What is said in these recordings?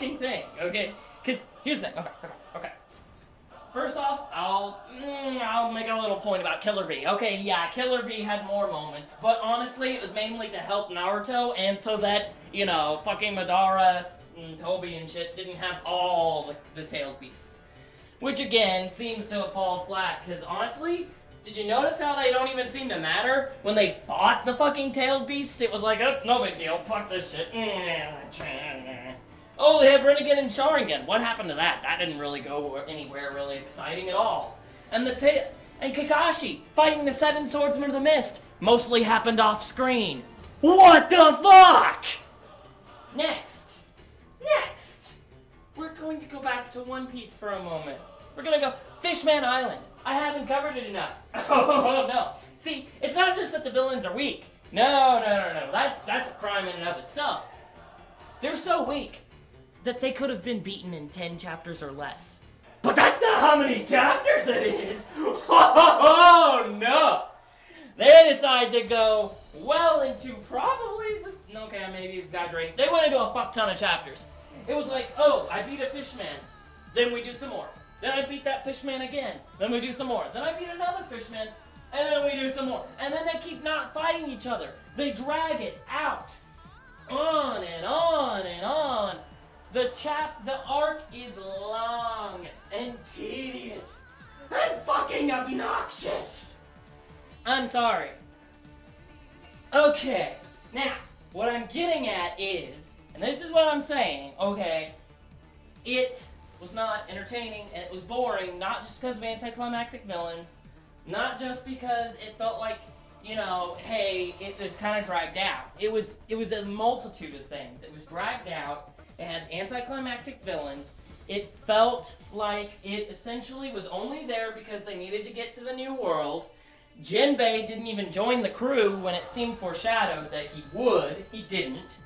fucking thing, okay? Because here's the thing. Okay. First off, I'll make a little point about Killer Bee. Okay, yeah, Killer Bee had more moments, but honestly, it was mainly to help Naruto, and so that, fucking Madara and Toby and shit didn't have all the tailed beasts. Which, again, seems to have fallen flat, because honestly, did you notice how they don't even seem to matter? When they fought the fucking tailed beasts, it was like, oh, no big deal, fuck this shit. Oh, they have Renegade and Sharingan. What happened to that? That didn't really go anywhere really exciting at all. And and Kakashi fighting the Seven Swordsmen of the Mist mostly happened off screen. What the fuck? Next, we're going to go back to One Piece for a moment. We're gonna go Fishman Island. I haven't covered it enough. Oh no. See, it's not just that the villains are weak. No. That's a crime in and of itself. They're so weak that they could have been beaten in 10 chapters or less. But that's not how many chapters it is! Oh no! They decide to go well into okay, I may be exaggerating. They went into a fuck ton of chapters. It was like, oh, I beat a fishman. Then we do some more. Then I beat that fishman again. Then we do some more. Then I beat another fishman. And then we do some more. And then they keep not fighting each other. They drag it out. On and on and on. The arc is long and tedious and fucking obnoxious. I'm sorry. Okay, now, what I'm getting at is, and this is what I'm saying, okay, it was not entertaining and it was boring, not just because of anticlimactic villains, not just because it felt like, hey, it was kind of dragged out. It was a multitude of things. It was dragged out. It had anticlimactic villains. It felt like it essentially was only there because they needed to get to the new world. Jinbei didn't even join the crew when it seemed foreshadowed that he would. He didn't.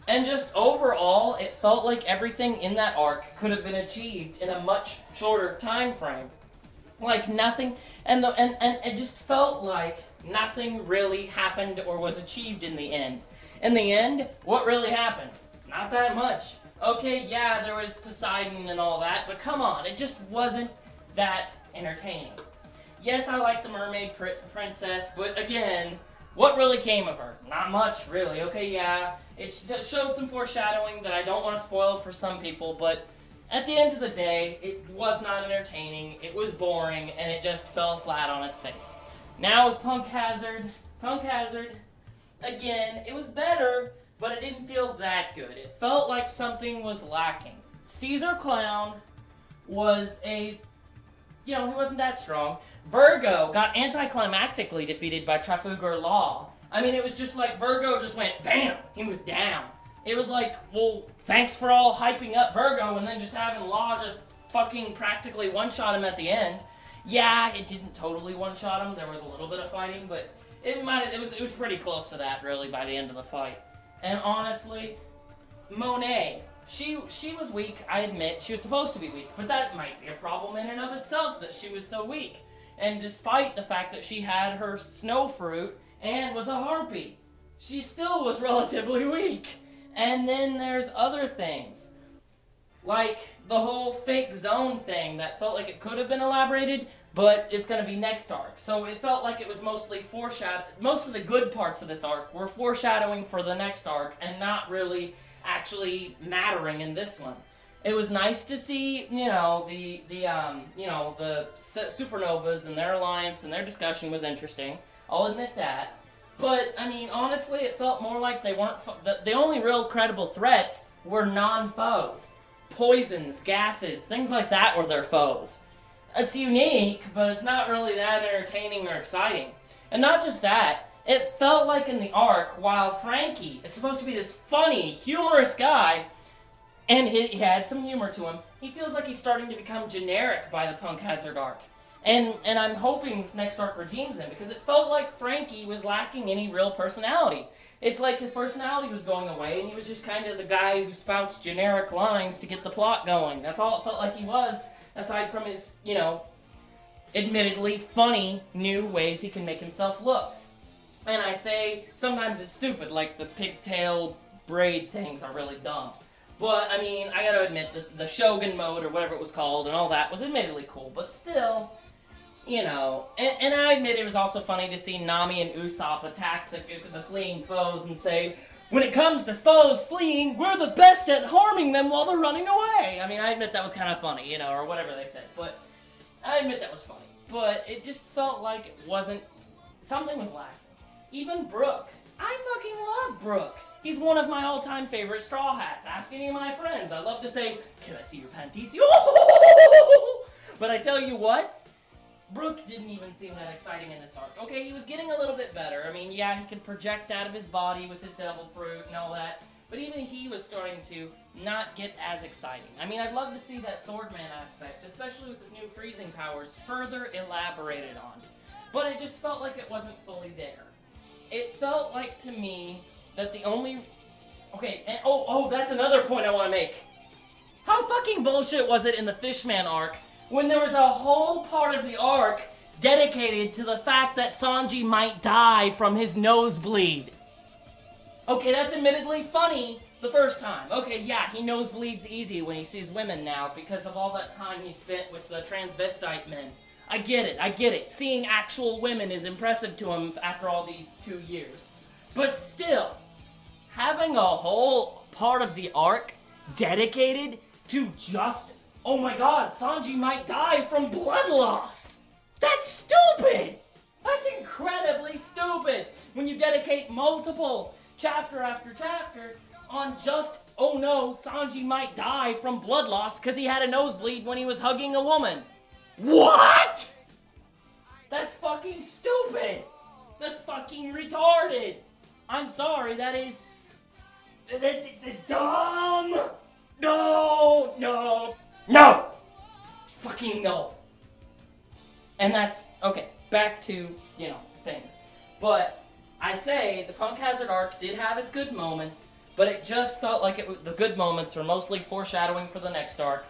And just overall, it felt like everything in that arc could have been achieved in a much shorter time frame. Like nothing, and it just felt like nothing really happened or was achieved in the end. In the end, what really happened? Not that much. Okay, yeah, there was Poseidon and all that, but come on, it just wasn't that entertaining. Yes, I like the mermaid princess, but again, what really came of her? Not much, really. Okay, yeah, it showed some foreshadowing that I don't want to spoil for some people, but at the end of the day, it was not entertaining, it was boring, and it just fell flat on its face. Now with Punk Hazard, again, it was better, but it didn't feel that good. It felt like something was lacking. Caesar Clown was he wasn't that strong. Virgo got anticlimactically defeated by Trafalgar Law. I mean, it was just like Virgo just went, bam, he was down. It was like, well, thanks for all hyping up Virgo and then just having Law just fucking practically one-shot him at the end. Yeah, it didn't totally one-shot him. There was a little bit of fighting, but it was pretty close to that, really, by the end of the fight. And honestly, Monet, she was weak, I admit. She was supposed to be weak, but that might be a problem in and of itself, that she was so weak. And despite the fact that she had her snow fruit and was a harpy, she still was relatively weak. And then there's other things, like the whole fake zone thing that felt like it could have been elaborated, but it's going to be next arc. So it felt like it was mostly most of the good parts of this arc were foreshadowing for the next arc and not really actually mattering in this one. It was nice to see, the supernovas and their alliance and their discussion was interesting. I'll admit that. But, I mean, honestly, it felt more like they weren't... The only real credible threats were non-foes. Poisons, gases, things like that were their foes. It's unique, but it's not really that entertaining or exciting. And not just that, it felt like in the arc, while Frankie is supposed to be this funny, humorous guy, and he had some humor to him, he feels like he's starting to become generic by the Punk Hazard arc. And I'm hoping this next arc redeems him, because it felt like Frankie was lacking any real personality. It's like his personality was going away, and he was just kind of the guy who spouts generic lines to get the plot going. That's all it felt like he was, aside from his, admittedly funny new ways he can make himself look. And I say, sometimes it's stupid, like the pigtail braid things are really dumb. But, I mean, I gotta admit, the Shogun mode, or whatever it was called, and all that was admittedly cool. But still, you know, and I admit it was also funny to see Nami and Usopp attack the fleeing foes and say, when it comes to foes fleeing, we're the best at harming them while they're running away. I mean, I admit that was kind of funny, you know, or whatever they said. But I admit that was funny. But it just felt like it wasn't, something was lacking. Even Brook. I fucking love Brook. He's one of my all-time favorite Straw Hats. Ask any of my friends. I love to say, can I see your panties? But I tell you what, Brook didn't even seem that exciting in this arc. Okay, he was getting a little bit better. I mean, yeah, he could project out of his body with his devil fruit and all that. But even he was starting to not get as exciting. I mean, I'd love to see that Swordman aspect, especially with his new freezing powers, further elaborated on. But it just felt like it wasn't fully there. It felt like, to me, that the only... Okay, and that's another point I want to make. How fucking bullshit was it in the Fishman arc when there was a whole part of the arc dedicated to the fact that Sanji might die from his nosebleed? Okay, that's admittedly funny the first time. Okay, yeah, he nosebleeds easy when he sees women now because of all that time he spent with the transvestite men. I get it. Seeing actual women is impressive to him after all these 2 years. But still, having a whole part of the arc dedicated to just, oh my god, Sanji might die from blood loss. That's stupid! That's incredibly stupid when you dedicate multiple chapter after chapter on just, oh no, Sanji might die from blood loss because he had a nosebleed when he was hugging a woman. What? That's fucking stupid. That's fucking retarded. I'm sorry, that's dumb. No. Fucking no. And that's, okay, back to, you know, things. But I say the Punk Hazard arc did have its good moments, but it just felt like the good moments were mostly foreshadowing for the next arc.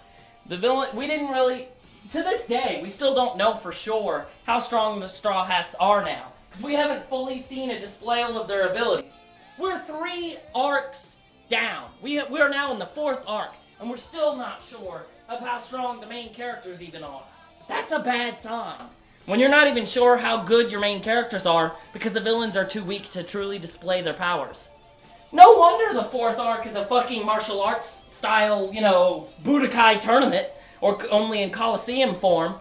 The villain, we didn't really, to this day, we still don't know for sure how strong the Straw Hats are now, because we haven't fully seen a display of their abilities. We're 3 arcs down. We are now in the 4th arc, and we're still not sure of how strong the main characters even are. That's a bad sign. When you're not even sure how good your main characters are because the villains are too weak to truly display their powers. No wonder the 4th arc is a fucking martial arts style, you know, Budokai tournament, or only in Coliseum form.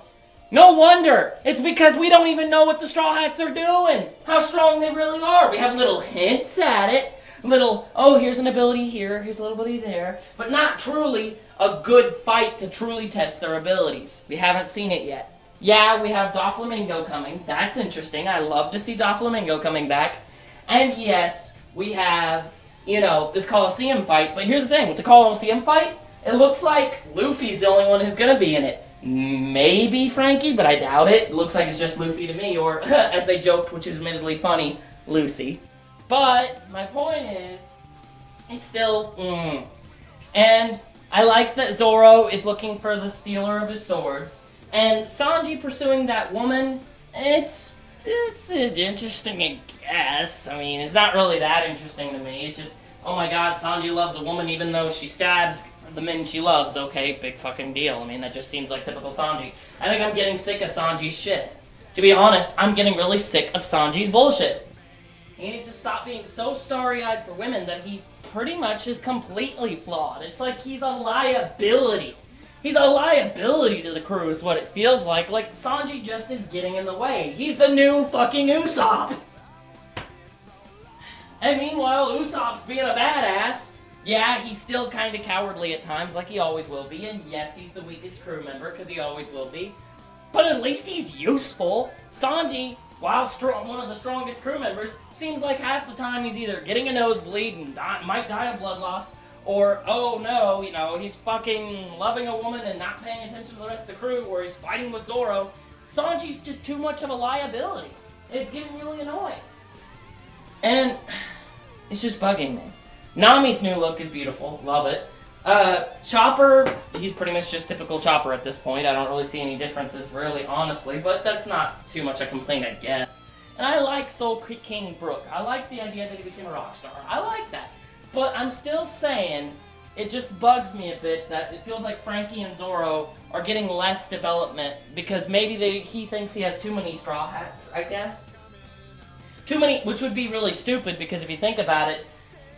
No wonder! It's because we don't even know what the Straw Hats are doing, how strong they really are. We have little hints at it, little, oh, here's an ability here, here's a little ability there, but not truly a good fight to truly test their abilities. We haven't seen it yet. Yeah, we have Doflamingo coming. That's interesting. I love to see Doflamingo coming back. And yes, we have, you know, this Coliseum fight. But here's the thing. With the Coliseum fight, it looks like Luffy's the only one who's going to be in it. Maybe Frankie, but I doubt it. It looks like it's just Luffy to me. Or, as they joked, which is admittedly funny, Lucy. But my point is, it's still, And I like that Zoro is looking for the stealer of his swords. And Sanji pursuing that woman, it's interesting, I guess. I mean, it's not really that interesting to me. It's just, oh my god, Sanji loves a woman even though she stabs the men she loves. Okay, big fucking deal. I mean, that just seems like typical Sanji. I think I'm getting sick of Sanji's shit. To be honest, I'm getting really sick of Sanji's bullshit. He needs to stop being so starry-eyed for women that he pretty much is completely flawed. It's like he's a liability. He's a liability to the crew is what it feels like. Like, Sanji just is getting in the way. He's the new fucking Usopp! And meanwhile, Usopp's being a badass. Yeah, he's still kind of cowardly at times, like he always will be. And yes, he's the weakest crew member, because he always will be. But at least he's useful. Sanji, while one of the strongest crew members, seems like half the time he's either getting a nosebleed and might die of blood loss, or, oh no, you know, he's fucking loving a woman and not paying attention to the rest of the crew, or he's fighting with Zoro. Sanji's just too much of a liability. It's getting really annoying. And it's just bugging me. Nami's new look is beautiful. Love it. Chopper, he's pretty much just typical Chopper at this point. I don't really see any differences, really, honestly, but that's not too much a complaint, I guess. And I like Soul King Brook. I like the idea that he became a rock star. I like that. But I'm still saying, it just bugs me a bit that it feels like Frankie and Zorro are getting less development because maybe he thinks he has too many Straw Hats, I guess. Too many, which would be really stupid because if you think about it,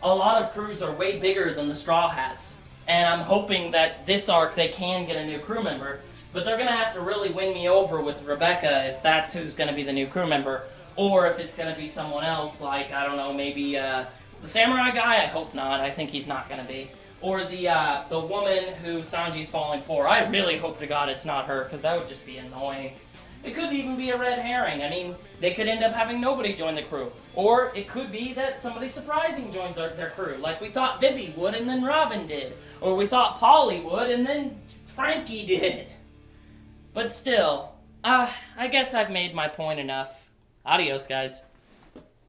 a lot of crews are way bigger than the Straw Hats. And I'm hoping that this arc they can get a new crew member. But they're going to have to really win me over with Rebecca if that's who's going to be the new crew member. Or if it's going to be someone else, like, I don't know, maybe the samurai guy? I hope not. I think he's not going to be. Or the woman who Sanji's falling for. I really hope to God it's not her, because that would just be annoying. It could even be a red herring. I mean, they could end up having nobody join the crew. Or it could be that somebody surprising joins their crew, like we thought Vivi would and then Robin did. Or we thought Polly would and then Frankie did. But still, I guess I've made my point enough. Adios, guys.